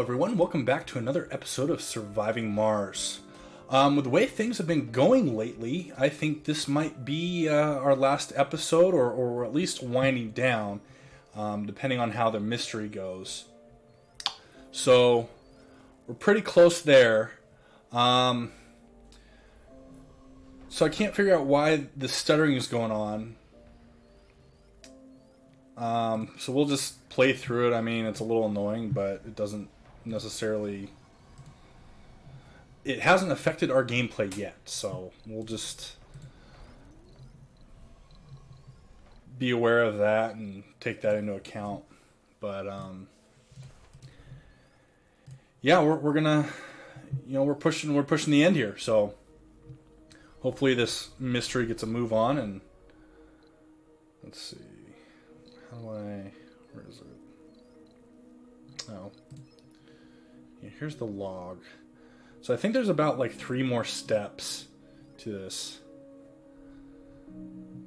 everyone. Welcome back to another episode of Surviving Mars. With the way things have been going lately, I think this might be our last episode, or at least winding down, depending on how the mystery goes. So, we're pretty close there. So I can't figure out why the stuttering is going on. So we'll just play through it. I mean, it's a little annoying, but it doesn't necessarily... It hasn't affected our gameplay yet, so we'll just be aware of that and take that into account. But, yeah, we're gonna... we're pushing the end here, so hopefully this mystery gets a move on, and let's see. How do I... Where is it? Oh. Yeah, here's the log. So I think there's about like 3 more steps to this.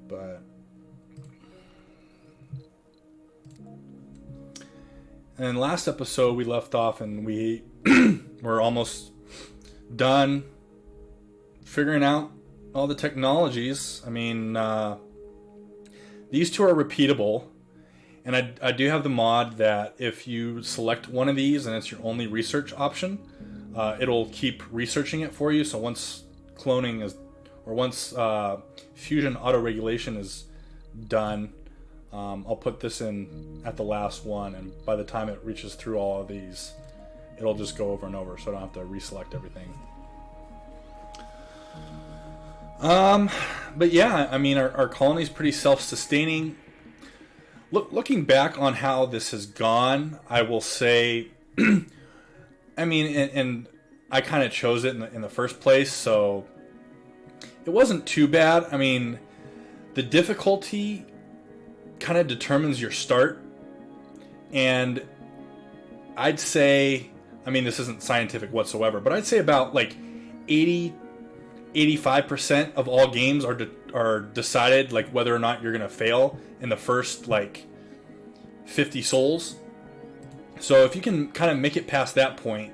But... And last episode we left off and we were almost done figuring out all the technologies. I mean, these two are repeatable. And I do have the mod that if you select one of these and it's your only research option, it'll keep researching it for you. So once cloning is, or once fusion auto-regulation is done, I'll put this in at the last one. And by the time it reaches through all of these, it'll just go over and over. So I don't have to reselect everything. But yeah, I mean, our colony is pretty self-sustaining. Looking back on how this has gone, I will say, I mean, and I kind of chose it in the first place, so it wasn't too bad. I mean, the difficulty kind of determines your start, and I'd say, I mean, this isn't scientific whatsoever, but I'd say about like 85% of all games are decided like whether or not you're gonna fail in the first like 50 souls. So if you can kind of make it past that point,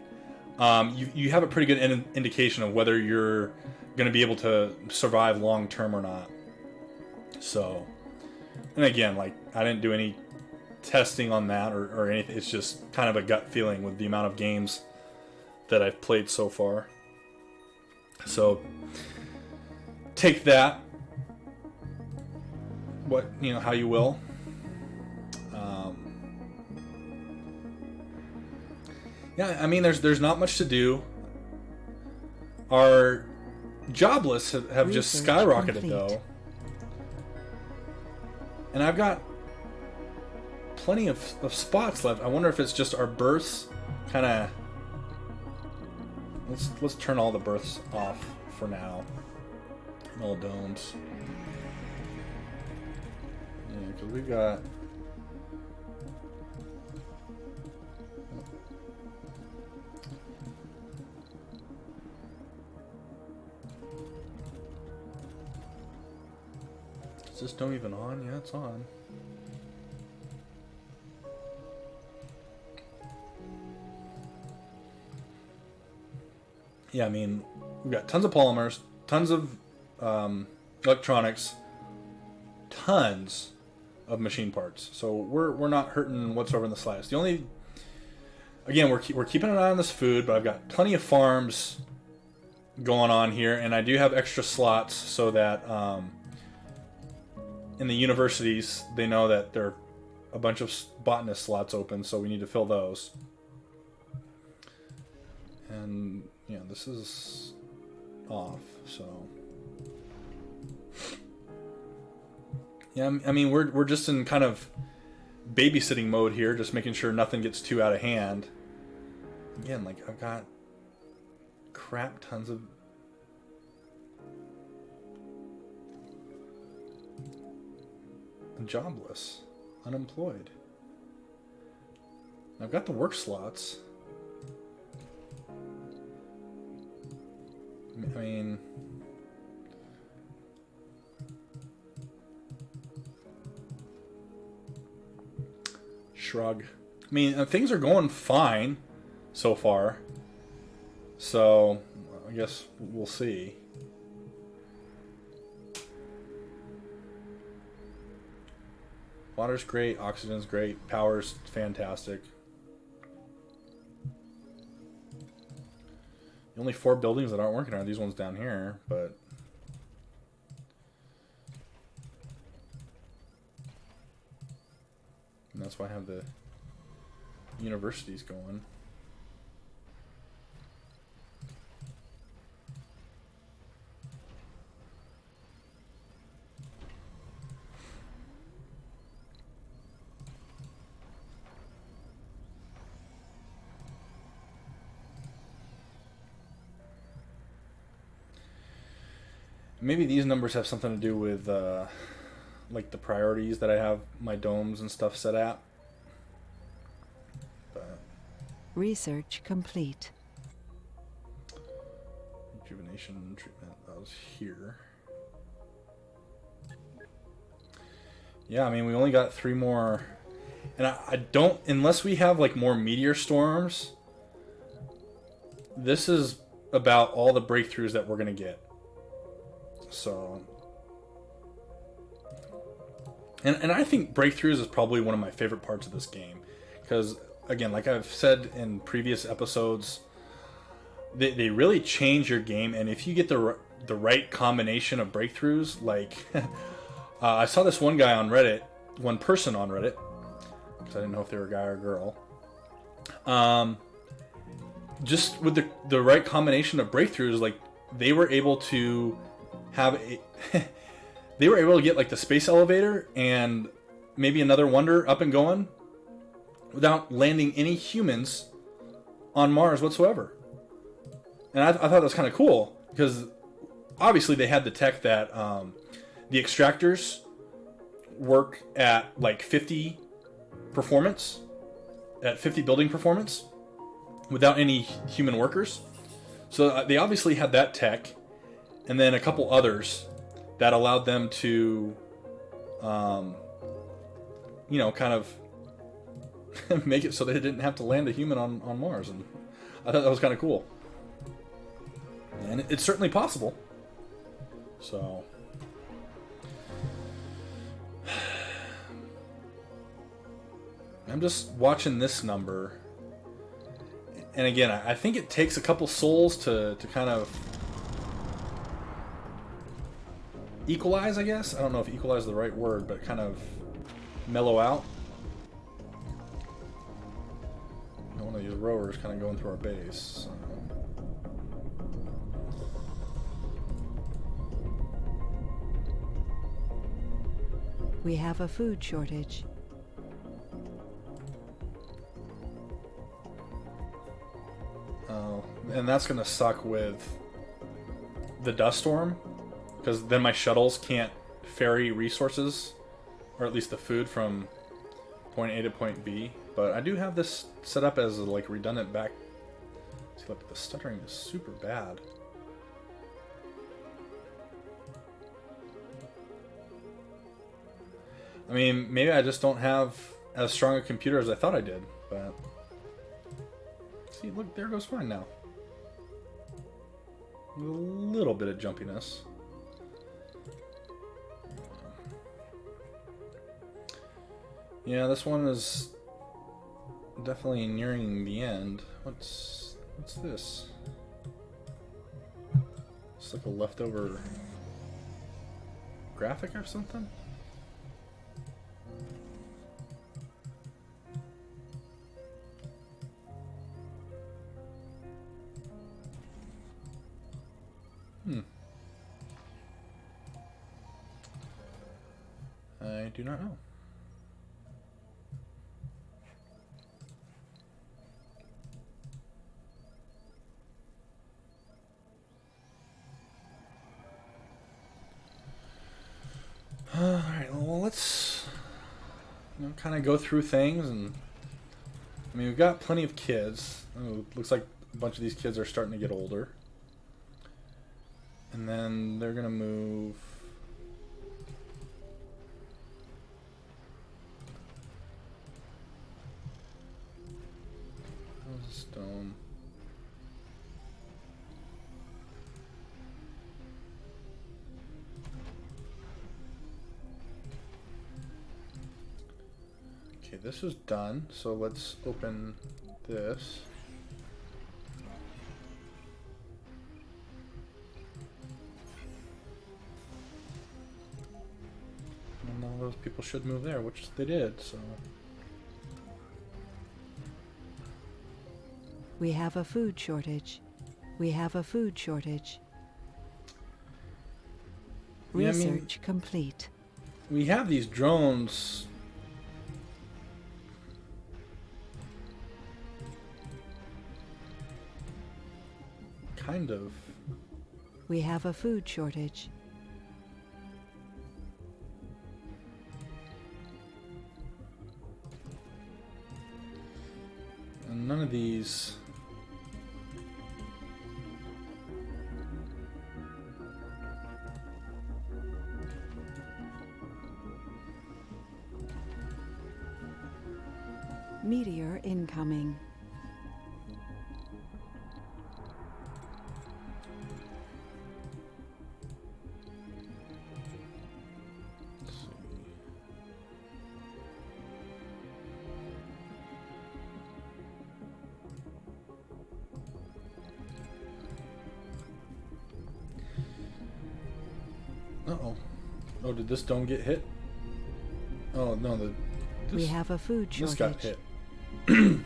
you have a pretty good indication of whether you're gonna be able to survive long term or not. So, and again, like I didn't do any testing on that or anything. It's just kind of a gut feeling with the amount of games that I've played so far. So take that, how you will. Yeah, I mean, there's not much to do. Our job lists have just skyrocketed complete. Though, and I've got plenty of spots left. I wonder if it's just our berths, kind of. Let's turn all the berths off for now. All domes. Yeah, because we've got... Is this dome even on? Yeah, it's on. Yeah, I mean, we've got tons of polymers, tons of electronics, tons of machine parts. So we're not hurting whatsoever in the slightest. The only, again, we're keeping an eye on this food, but I've got plenty of farms going on here, and I do have extra slots so that in the universities they know that there are a bunch of botanist slots open, so we need to fill those. And yeah, this is off, so yeah, I mean we're just in kind of babysitting mode here, just making sure nothing gets too out of hand. Again, like I've got crap tons of jobless, unemployed. I've got the work slots. I mean, shrug. I mean, things are going fine. so far. So I guess we'll see. Water's great, oxygen's great, power's fantastic. The only 4 buildings that aren't working are these ones down here, but and that's why I have the universities going. Maybe these numbers have something to do with like the priorities that I have my domes and stuff set at. But Research complete. rejuvenation treatment, that was here. Yeah, I mean, we only got 3 more. And I don't, unless we have like more meteor storms, this is about all the breakthroughs that we're going to get. So, and I think breakthroughs is probably one of my favorite parts of this game, because again, like I've said in previous episodes, they really change your game, and if you get the right combination of breakthroughs, like I saw this one guy on Reddit, one person on Reddit, because I didn't know if they were a guy or a girl. Just with the right combination of breakthroughs, like they were able to have a they were able to get like the space elevator and maybe another wonder up and going without landing any humans on Mars whatsoever. And I thought that was kind of cool, because obviously they had the tech that the extractors work at like 50 performance, at 50 building performance without any human workers. So they obviously had that tech, and then a couple others that allowed them to, you know, kind of make it so they didn't have to land a human on Mars. And I thought that was kind of cool. And it's certainly possible. So I'm just watching this number. And again, I think it takes a couple souls to kind of equalize, I guess. I don't know if equalize is the right word, but kind of mellow out. One of these rowers kind of going through our base. So. We have a food shortage. Oh, and that's going to suck with the dust storm, because then my shuttles can't ferry resources, or at least the food, from point A to point B. But I do have this set up as a like redundant back. See, look, the stuttering is super bad. I mean, maybe I just don't have as strong a computer as I thought I did, but see, look, there goes fine now. A little bit of jumpiness. Yeah, this one is definitely nearing the end. What's this? It's like a leftover graphic or something? I do not know. Alright, well, let's kind of go through things. And I mean, we've got plenty of kids. Looks like a bunch of these kids are starting to get older. And then they're going to move. Stone. Okay, this is done, so let's open this. And all those people should move there, which they did, so... We have a food shortage. We have a food shortage. Yeah, I mean, Research complete. we have these drones. Kind of. We have a food shortage. And none of these... Meteor incoming. Let's see. Uh-oh. Oh, did this dome get hit? Oh, no, We have a food this shortage. got hit. And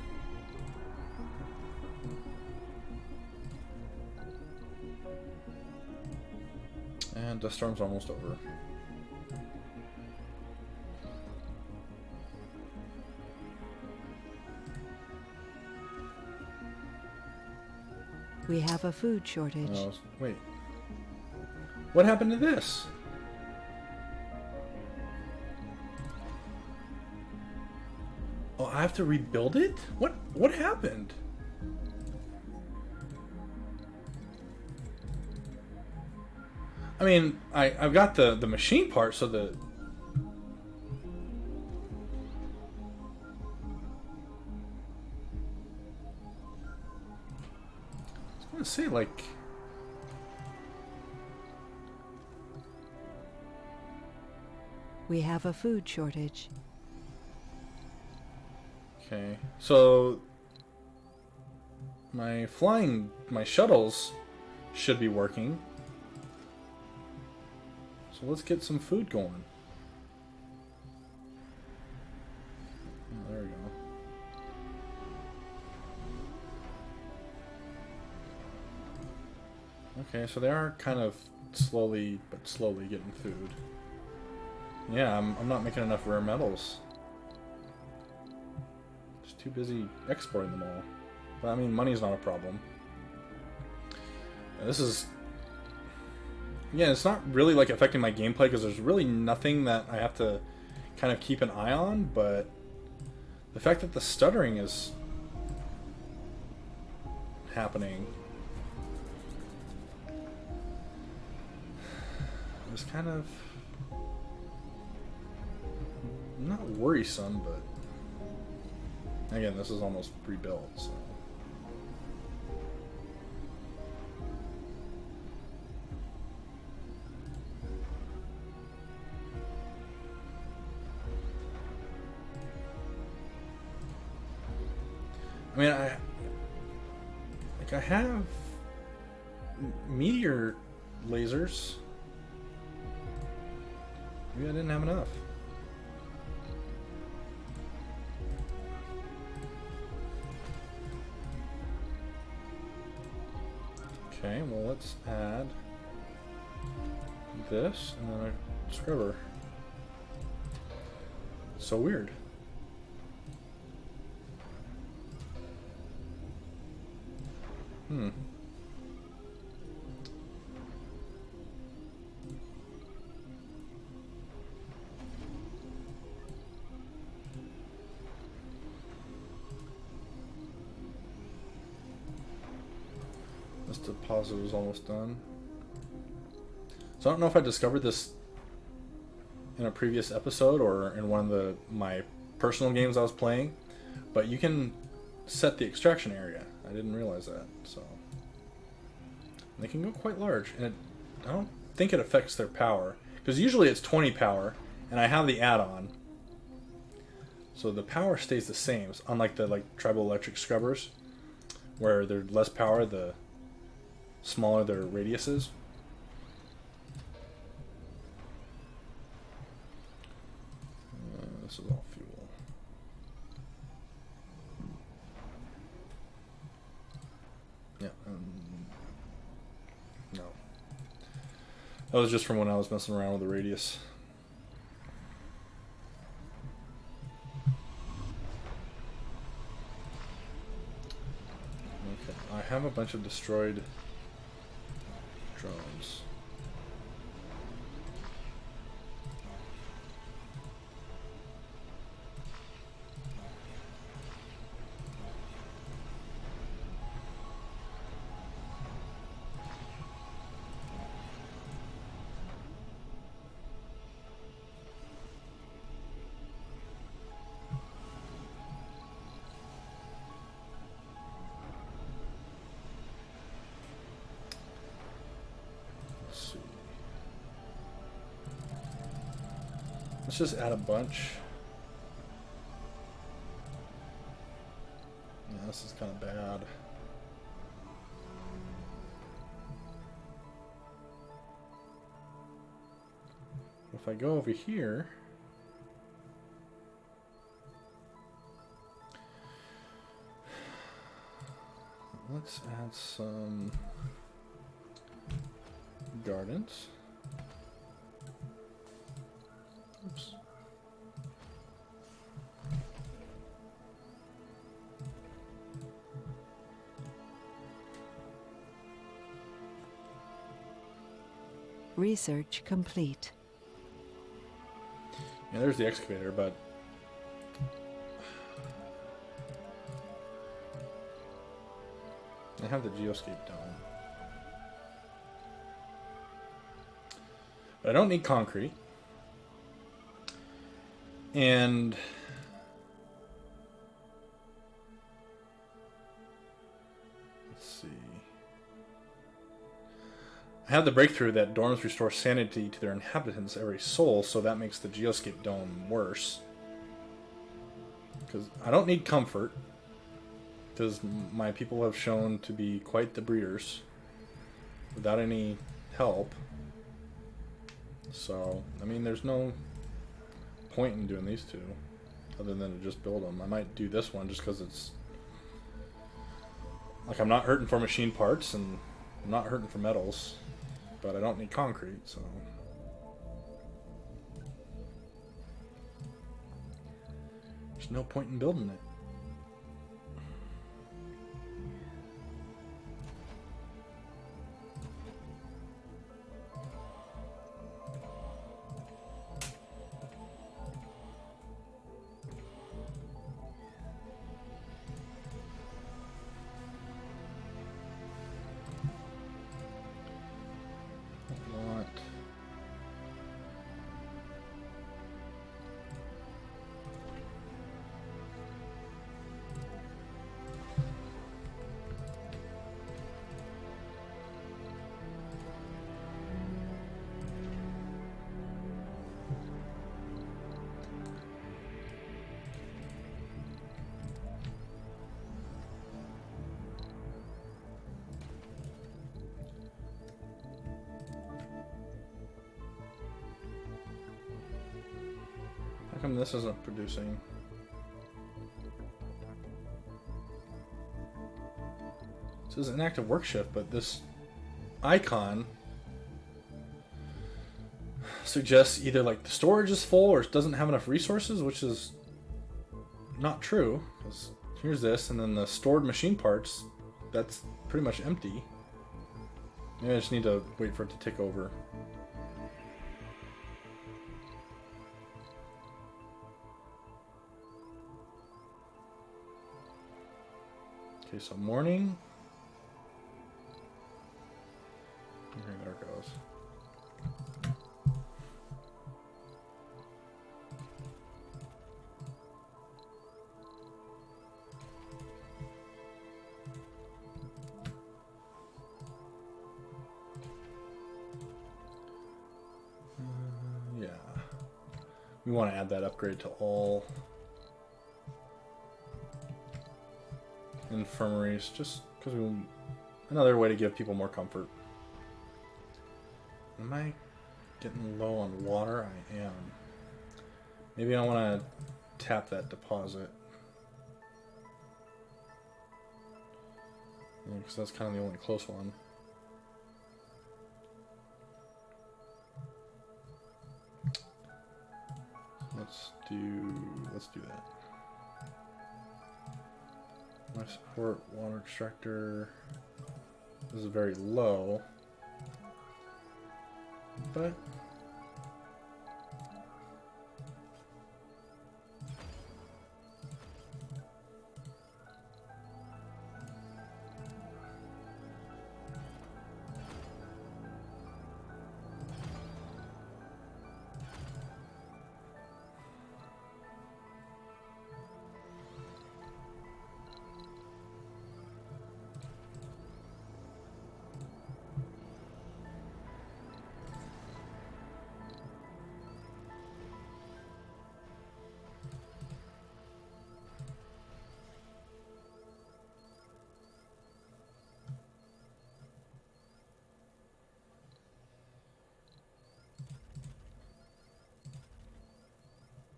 the storm's almost over. We have a food shortage. Oh, wait. What happened to this? Oh, I have to rebuild it? What happened? I mean, I've got the machine part, so the... I was gonna say, like... We have a food shortage. Okay, so... my shuttles should be working. So let's get some food going. Oh, there we go. Okay, so they are kind of slowly getting food. Yeah, I'm not making enough rare metals. Just too busy exporting them all. But I mean, money's not a problem. This is... yeah, it's not really like affecting my gameplay because there's really nothing that I have to kind of keep an eye on, but the fact that the stuttering is happening is kind of not worrisome, but again, this is almost rebuilt, so. I mean, I have meteor lasers. Maybe I didn't have enough. Okay, well, let's add this and then a scrubber. So weird. This deposit is almost done. So I don't know if I discovered this in a previous episode or in one of my personal games I was playing, but you can set the extraction area. I didn't realize that. So they can go quite large, and I don't think it affects their power, because usually it's 20 power, and I have the add-on, so the power stays the same. It's unlike the tribal electric scrubbers, where they're less power the smaller their radius is. This is all fuel. Yeah. No. That was just from when I was messing around with the radius. Okay. I have a bunch of destroyed drones. Let's just add a bunch. Yeah, this is kind of bad. If I go over here, let's add some gardens. Oops. Research complete. Yeah, there's the excavator, but I have the geoscape dome. But I don't need concrete. And let's see. I have the breakthrough that dorms restore sanity to their inhabitants every soul, so that makes the geoscape dome worse. Because I don't need comfort, because my people have shown to be quite the breeders without any help. So, I mean, there's no point in doing these two other than to just build them. I might do this one just because it's like I'm not hurting for machine parts and I'm not hurting for metals, but I don't need concrete, so there's no point in building it. How come this isn't producing? This is an active work shift, but this icon suggests either like the storage is full or it doesn't have enough resources, which is not true. Because here's this, and then the stored machine parts, that's pretty much empty. Maybe I just need to wait for it to tick over. Okay, so morning. Okay, there it goes. We want to add that upgrade to all infirmaries, just because we another way to give people more comfort. Am I getting low on water? I am. Maybe I want to tap that deposit. Because that's kind of the only close one. Let's do that. My support water extractor. This is very low, but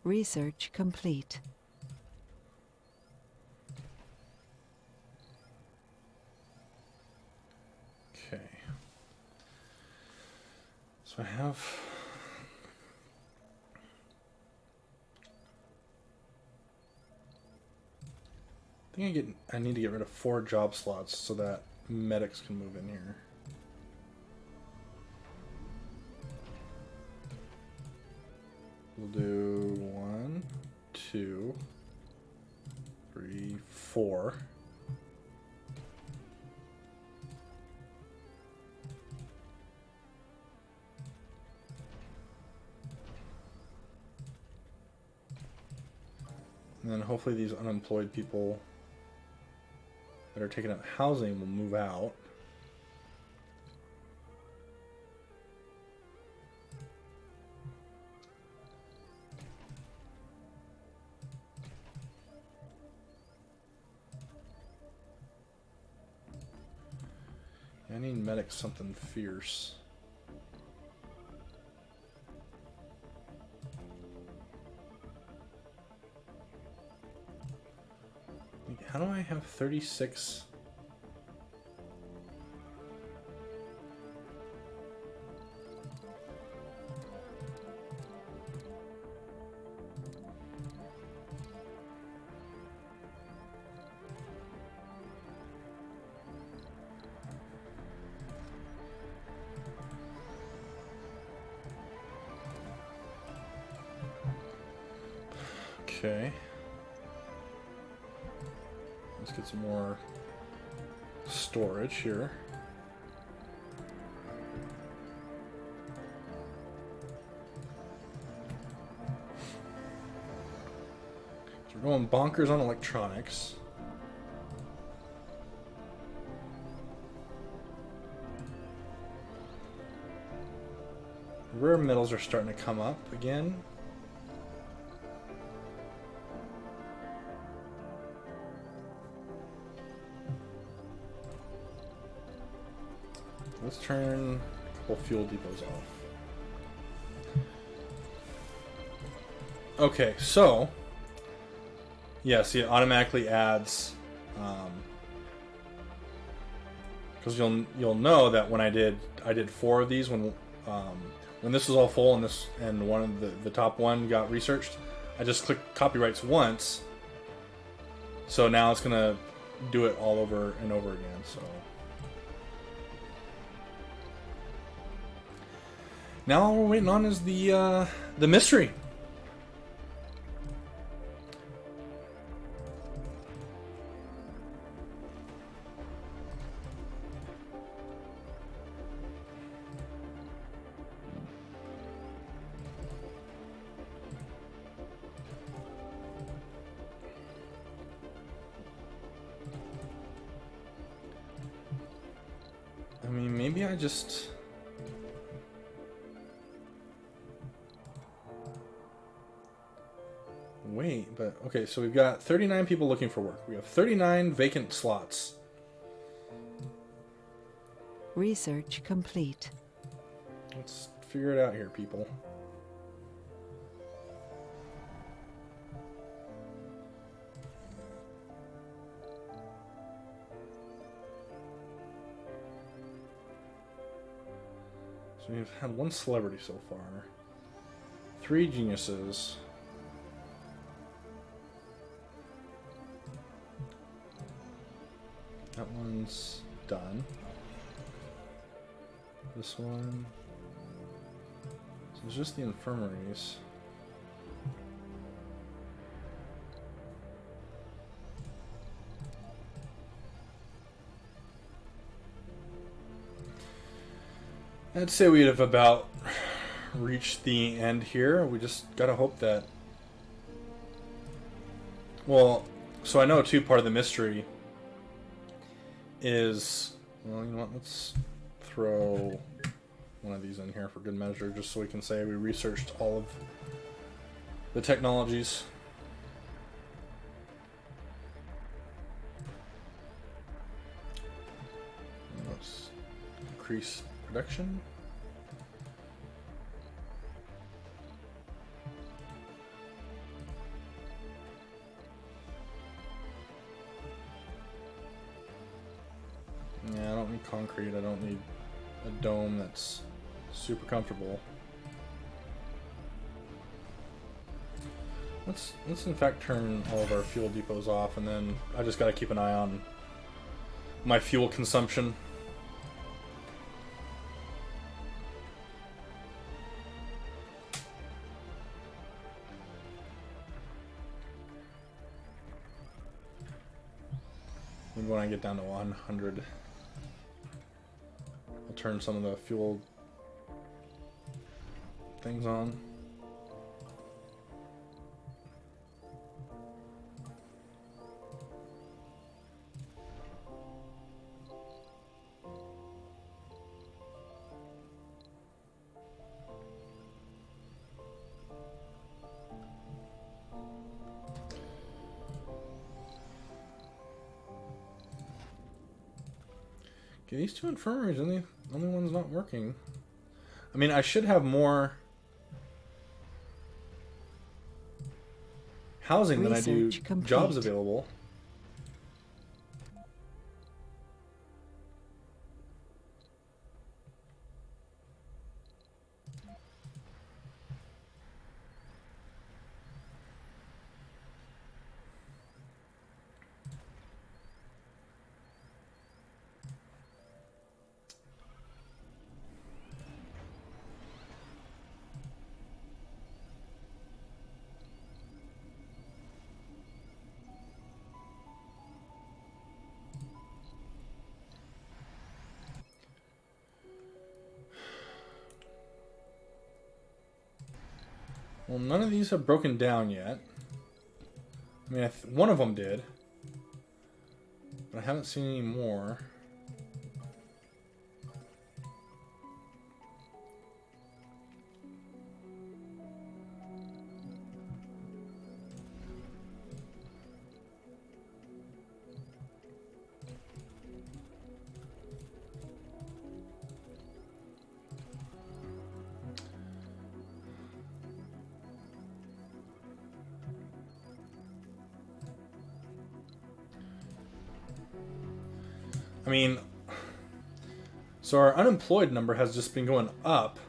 Research complete. okay. So I have. I think I need to get rid of 4 job slots so that medics can move in here. We'll do 1, 2, 3, 4. And then hopefully these unemployed people that are taking up housing will move out. I need medics something fierce. How do I have 36? Okay. Let's get some more storage here. So we're going bonkers on electronics. Rare metals are starting to come up again. Let's turn a couple fuel depots off. Okay, so yes, it automatically adds. Because you'll know that when I did 4 of these when this was all full and one of the top one got researched, I just clicked copyrights once. So now it's gonna do it all over and over again. So. Now all we're waiting on is the mystery. I mean, maybe I just... But, okay, so we've got 39 people looking for work. We have 39 vacant slots. Research complete. Let's figure it out here, people. So we've had one celebrity so far. 3 geniuses. That one's done. This one. So it's just the infirmaries. I'd say we'd have about reached the end here. We just gotta hope that... Well, so I know too, part of the mystery is... Well, you know what, let's throw one of these in here for good measure, just so we can say we researched all of the technologies. Let's increase production. Yeah, I don't need concrete. I don't need a dome that's super comfortable. Let's in fact turn all of our fuel depots off, and then I just gotta keep an eye on my fuel consumption. Maybe when I get down to 100, I'll turn some of the fuel things on. Okay, these 2 infirmaries are the only ones not working. I mean, I should have more housing than I do jobs available. Well, none of these have broken down yet. I mean, one of them did. But I haven't seen any more. I mean, so our unemployed number has just been going up.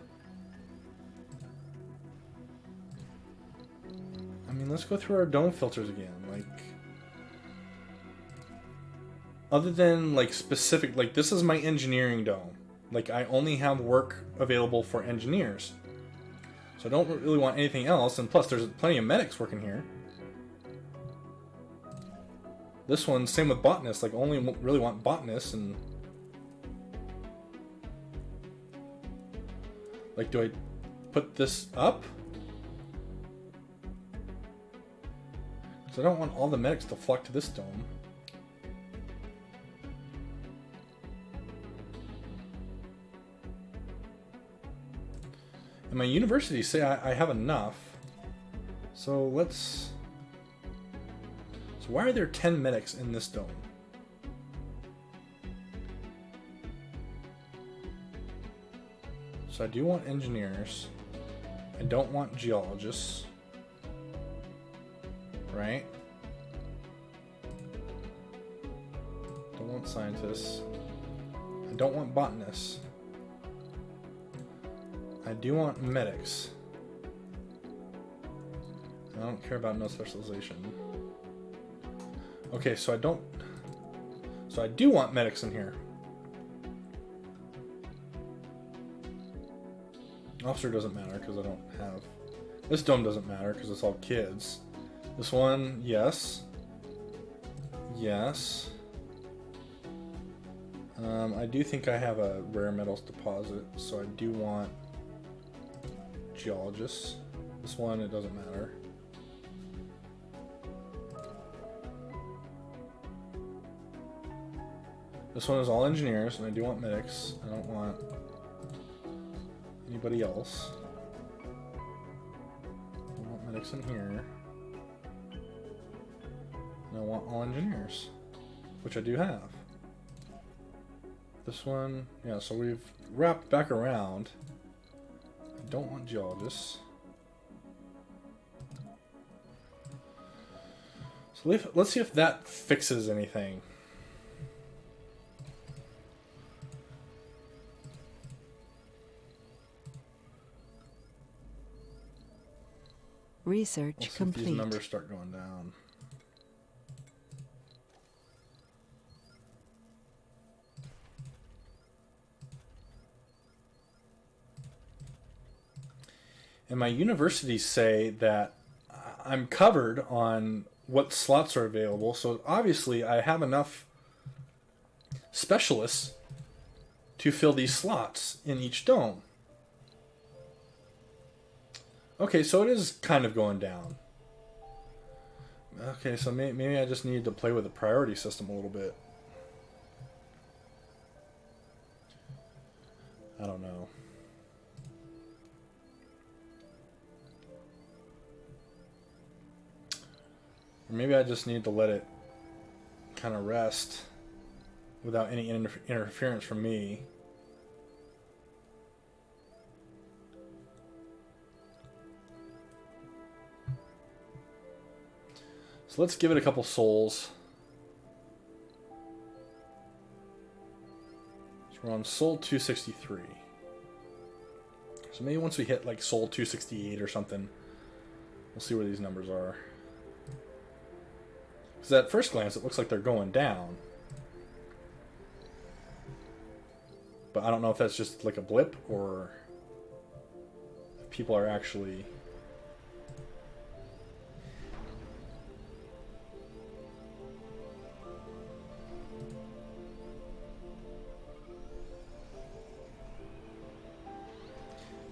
I mean, let's go through our dome filters again. Like, other than like specific, like this is my engineering dome. Like, I only have work available for engineers. So I don't really want anything else. And plus, there's plenty of medics working here. This one, same with botanists. Like, only really want botanists, and like, do I put this up? Because I don't want all the medics to flock to this dome. And my universities say I have enough. So let's So why are there 10 medics in this dome? So I do want engineers. I don't want geologists. Right? Don't want scientists. I don't want botanists. I do want medics. I don't care about no specialization. Okay, so I don't... So I do want medics in here. Officer doesn't matter because I don't have... This dome doesn't matter because it's all kids. This one, yes. Yes. I do think I have a rare metals deposit, so I do want geologists. This one, it doesn't matter. This one is all engineers, and I do want medics. I don't want anybody else. I want medics in here. And I want all engineers, which I do have. This one, yeah, so we've wrapped back around. I don't want geologists. So let's see if that fixes anything. Research complete. These numbers start going down. And my universities say that I'm covered on what slots are available, so obviously I have enough specialists to fill these slots in each dome. Okay, so it is kind of going down. Okay, so maybe I just need to play with the priority system a little bit. I don't know. Or maybe I just need to let it kind of rest without any interference from me. So let's give it a couple souls. So we're on soul 263. So maybe once we hit like soul 268 or something, we'll see where these numbers are. Because at first glance, it looks like they're going down. But I don't know if that's just like a blip or if people are actually...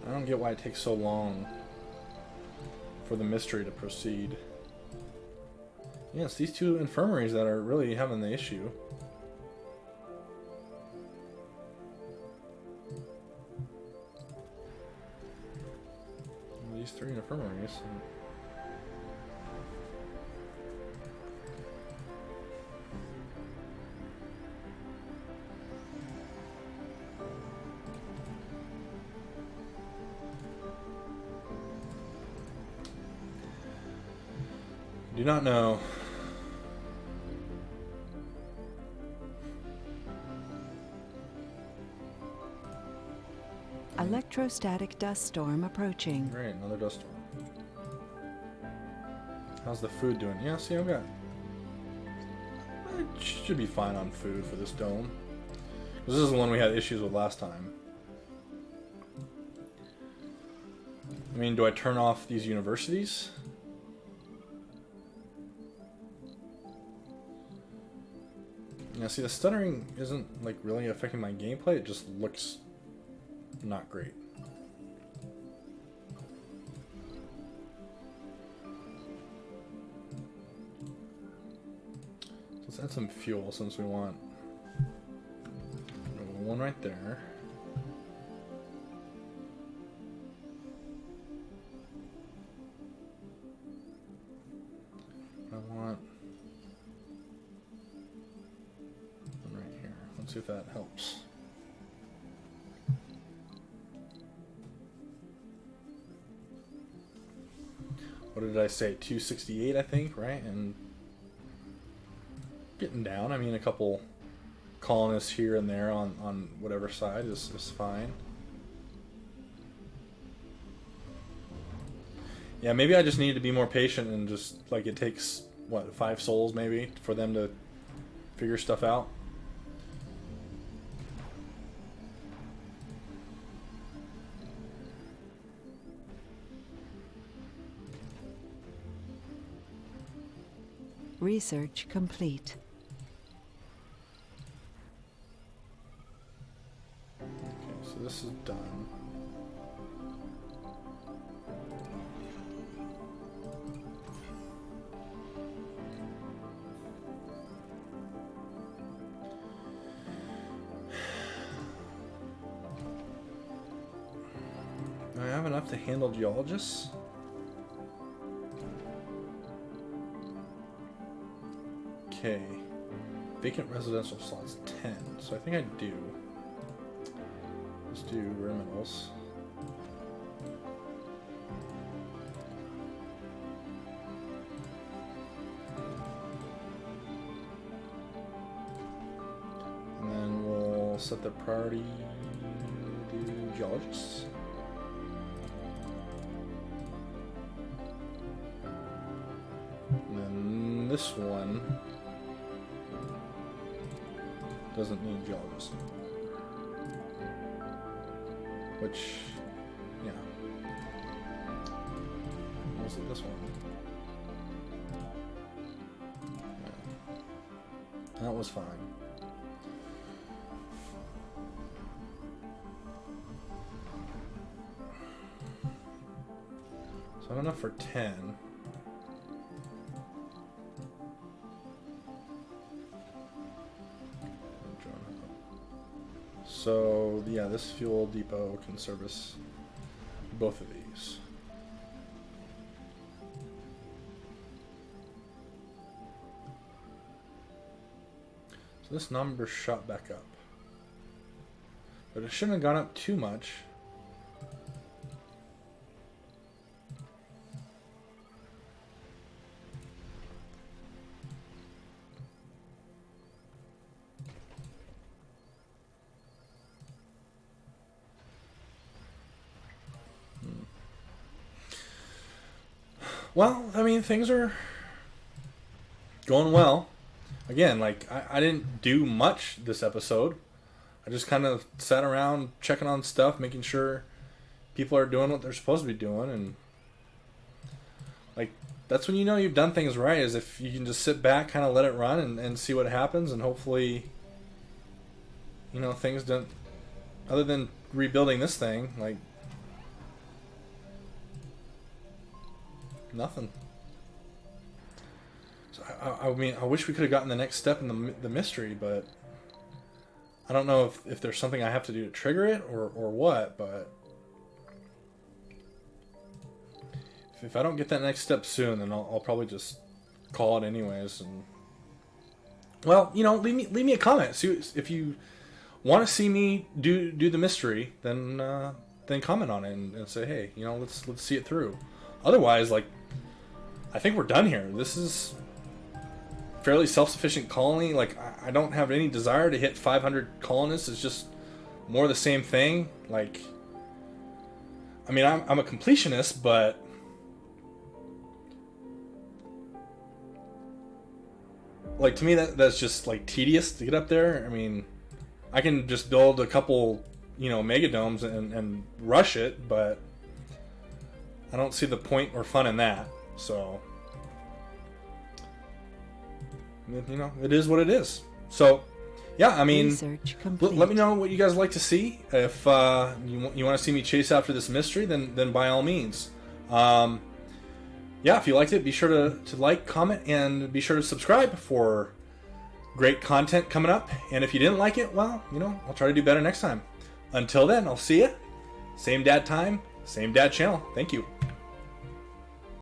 I don't get why it takes so long for the mystery to proceed. Yes, these two infirmaries that are really having the issue. These three infirmaries. Do not know. Electrostatic dust storm approaching. Great, another dust storm. How's the food doing? Yeah, see, I've got... It should be fine on food for this dome. Because this is the one we had issues with last time. I mean, do I turn off these universities? Yeah, see, the stuttering isn't, like, really affecting my gameplay. It just looks not great. Let's add some fuel since we want one right there. I want See if that helps. What did I say? 268, I think, right? And getting down. I mean, a couple colonists here and there on whatever side is fine. Yeah, maybe I just need to be more patient and just, like, it takes, what, 5 souls maybe for them to figure stuff out. Research complete. Okay, so this is done. Do I have enough to handle geologists? Okay. Vacant residential slots 10. So I think I do. Let's do criminals. And then we'll set the priority to geologists. And then this one doesn't need geologists. Which, yeah. Was it this one? Yeah. That was fine. So I have enough for 10. So, yeah, this fuel depot can service both of these. So this number shot back up. But it shouldn't have gone up too much. Well, I mean, things are going well. Again, like, I didn't do much this episode. I just kind of sat around checking on stuff, making sure people are doing what they're supposed to be doing. And, like, that's when you know you've done things right, is if you can just sit back, kind of let it run and see what happens. And hopefully, you know, things don't, other than rebuilding this thing, like, nothing. So I mean, I wish we could have gotten the next step in the mystery, but I don't know if there's something I have to do to trigger it or what. But if I don't get that next step soon, then I'll probably just call it anyways. And well, you know, leave me a comment. See if you want to see me do the mystery, then comment on it and say, hey, you know, let's see it through. Otherwise, like, I think we're done here. This is fairly self-sufficient colony. Like, I don't have any desire to hit 500 colonists. It's just more of the same thing. Like, I mean, I'm a completionist, but like, to me that's just like tedious to get up there. I mean, I can just build a couple, you know, megadomes and rush it, but I don't see the point or fun in that. So, you know, it is what it is. So, yeah, I mean, let me know what you guys like to see. If you want to see me chase after this mystery, then by all means. Yeah, if you liked it, be sure to like, comment, and be sure to subscribe for great content coming up. And if you didn't like it, well, you know, I'll try to do better next time. Until then, I'll see you. Same dad time, same dad channel. Thank you.